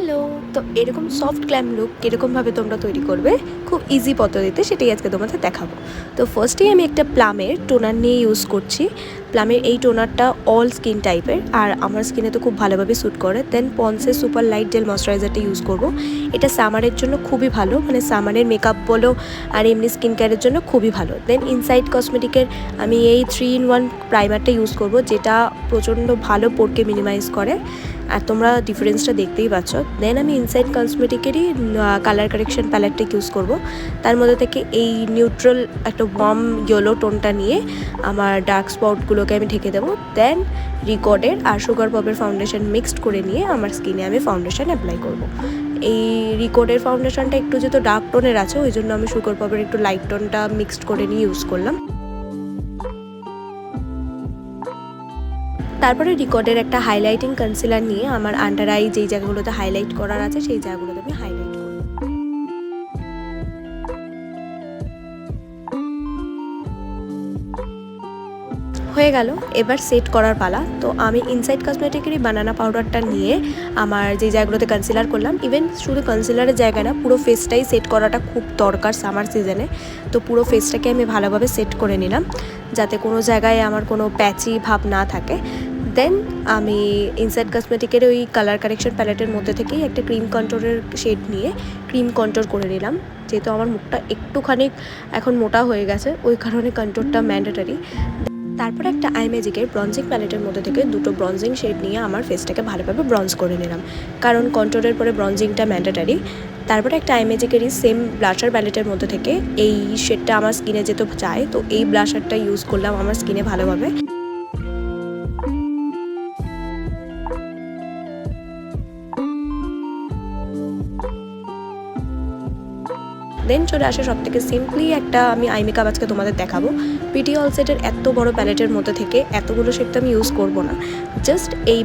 Hello. তো এরকম soft glam look কীরকমভাবে তোমরা তৈরি করবে খুব ইজি পদ্ধতিতে সেটাই আজকে তোমাদের দেখাবো। তো ফার্স্টেই আমি একটা প্লামের টোনার নিয়ে ইউজ করছি। প্লামের এই টোনারটা অল স্কিন টাইপের আর আমার স্কিনে তো খুব ভালোভাবে স্যুট করে। দেন পন্সের সুপার লাইট জেল ময়শ্চারাইজারটা ইউজ করব। এটা সামারের জন্য খুবই ভালো, মানে সামারের মেকআপ বলো আর এমনি স্কিন কেয়ারের জন্য খুবই ভালো। দেন ইনসাইড কসমেটিকের আমি এই 3-in-1 প্রাইমারটা ইউজ করব, যেটা প্রচণ্ড ভালো পোরকে মিনিমাইজ করে আর তোমরা ডিফারেন্সটা দেখতেই পাচ্ছ। দেন আমি ইনসাইড কসমেটিকেরই কালার কারেকশন প্যালেটটা ইউজ করব। তার মধ্যে থেকে এই নিউট্রাল একটা ওয়ার্ম ইয়েলো টোনটা নিয়ে আমার ডার্ক স্পটগুলোকে আমি ঢেকে দেবো। দেন রিকর্ডের আর সুগার পপের ফাউন্ডেশন মিক্সড করে নিয়ে আমার স্কিনে আমি ফাউন্ডেশন অ্যাপ্লাই করব। এই রিকর্ডের ফাউন্ডেশনটা একটু যেহেতু ডার্ক টোনের আছে, ওই জন্য আমি সুগার পপের একটু লাইট টোনটা মিক্সড করে নিয়ে ইউজ করলাম। তারপরে রিকর্ডের একটা হাইলাইটিং কনসিলার নিয়ে আমার আন্ডার আই যেই জায়গাগুলোতে হাইলাইট করার আছে সেই জায়গাগুলোতে আমি হাইলাইট করব। হয়ে গেল, এবার সেট করার পালা। তো আমি ইনসাইড কসমেটিকেরই বানানা পাউডারটা নিয়ে আমার যেই জায়গাগুলোতে কনসিলার করলাম, ইভেন শুধু কনসিলারের জায়গা না, পুরো ফেসটাই সেট করাটা খুব দরকার সামার সিজনে। তো পুরো ফেসটাকে আমি ভালোভাবে সেট করে নিলাম যাতে কোনো জায়গায় আমার কোনো প্যাচি ভাব না থাকে। দেন আমি ইনসাইড কসমেটিকের ওই কালার কারেকশন প্যালেটের মধ্যে থেকেই একটা ক্রিম কন্ট্রোরের শেড নিয়ে ক্রিম কন্ট্রোর করে নিলাম। যেহেতু আমার মুখটা একটুখানি এখন মোটা হয়ে গেছে, ওই কারণে কন্ট্রোরটা ম্যান্ডেটারি। তারপরে একটা আই ম্যাজিকের ব্রঞ্জিং প্যালেটের মধ্যে থেকে দুটো ব্রঞ্জিং শেড নিয়ে আমার ফেসটাকে ভালোভাবে ব্রঞ্জ করে নিলাম, কারণ কন্ট্রোরের পরে ব্রঞ্জিংটা ম্যান্ডেটারি। তারপরে একটা আই ম্যাজিকেরই সেম ব্লাশার প্যালেটের মধ্যে থেকে এই শেডটা আমার স্কিনে যেতে চায়, তো এই ব্লাশারটা ইউজ করলাম আমার স্কিনে ভালোভাবে। দেন চলে আসে সব থেকে সিম্পলি একটা আমি আই মেকআপ আজকে তোমাদের দেখাবো। পিটি অল সেটের এত বড় প্যালেটের মধ্যে থেকে এতগুলো শেড তো আমি ইউজ করবো না, জাস্ট এই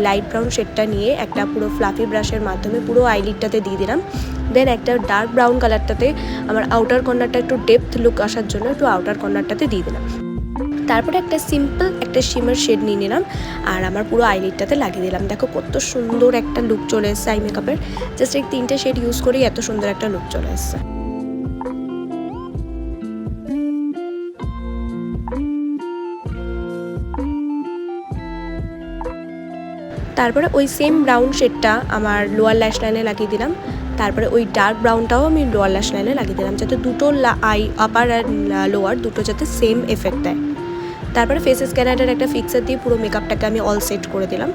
লাইট ব্রাউন শেডটা নিয়ে একটা পুরো ফ্লাফি ব্রাশের মাধ্যমে পুরো আইলিডটাতে দিয়ে দিলাম। দেন একটা ডার্ক ব্রাউন কালারটাতে আমার আউটার কর্নারটা একটু ডেপথ লুক আসার জন্য একটু আউটার কর্নারটাতে দিয়ে দিলাম। তারপরে একটা সিম্পল একটা শিমার শেড নিয়ে নিলাম আর আমার পুরো আইলিডটাতে লাগিয়ে দিলাম। দেখো কত সুন্দর একটা লুক চলে এসছে আই মেকআপের। জাস্ট এই 3টে শেড ইউজ করেই এত সুন্দর একটা লুক চলে এসছে। তারপরে ওই সেম ব্রাউন শেডটা আমার লোয়ার ল্যাশ লাইনে লাগিয়ে দিলাম। তারপরে ওই ডার্ক ব্রাউনটাও আমি লোয়ার ল্যাশ লাইনে লাগিয়ে দিলাম, যাতে দুটো আই আপার আর লোয়ার দুটো যাতে সেম এফেক্ট দেয়। তারপরে ফেস স্ক্যানারের একটা ফিক্সার দিয়ে পুরো মেকআপটাকে আমি অল সেট করে দিলাম।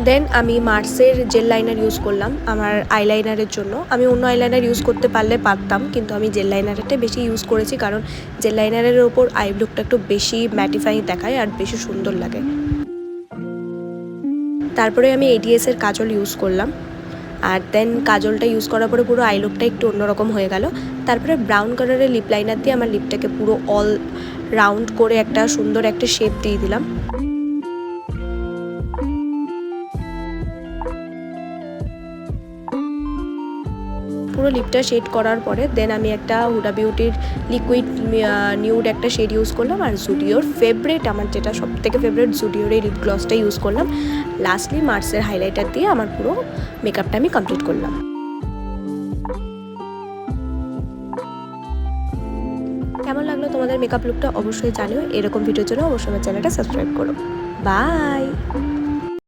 দেন আমি মার্সের জেল লাইনার ইউজ করলাম আমার আইলাইনারের জন্য। আমি অন্য আইলাইনার ইউজ করতে পারলে পারতাম, কিন্তু আমি জেল লাইনারটা বেশি ইউজ করেছি, কারণ জেল লাইনারের ওপর আই লুকটা একটু বেশি ম্যাটিফাইং দেখায় আর বেশি সুন্দর লাগে। তারপরে আমি এডিএসের কাজল ইউজ করলাম আর দেন কাজলটা ইউজ করার পরে পুরো আই লুকটা একটু অন্যরকম হয়ে গেল। তারপরে ব্রাউন কালারের লিপ লাইনার দিয়ে আমার লিপটাকে পুরো অল রাউন্ড করে একটা সুন্দর একটা শেপ দিয়ে দিলাম। পুরো লিপটা শেড করার পরে দেন আমি একটা হুডা বিউটির লিকুইড নিউড একটা শেড ইউজ করলাম আর জুডিওর ফেভারিট, আমার যেটা সব থেকে ফেভারিট জুডিওর এই লিপ গ্লসটা ইউজ করলাম। লাস্টলি মার্সের হাইলাইটার দিয়ে আমার পুরো মেকআপটা আমি কমপ্লিট করলাম। কেমন লাগলো তোমাদের মেকআপ লুকটা অবশ্যই জানিও। এরকম ভিডিওর জন্য অবশ্যই আমার চ্যানেলটা সাবস্ক্রাইব করো। বাই।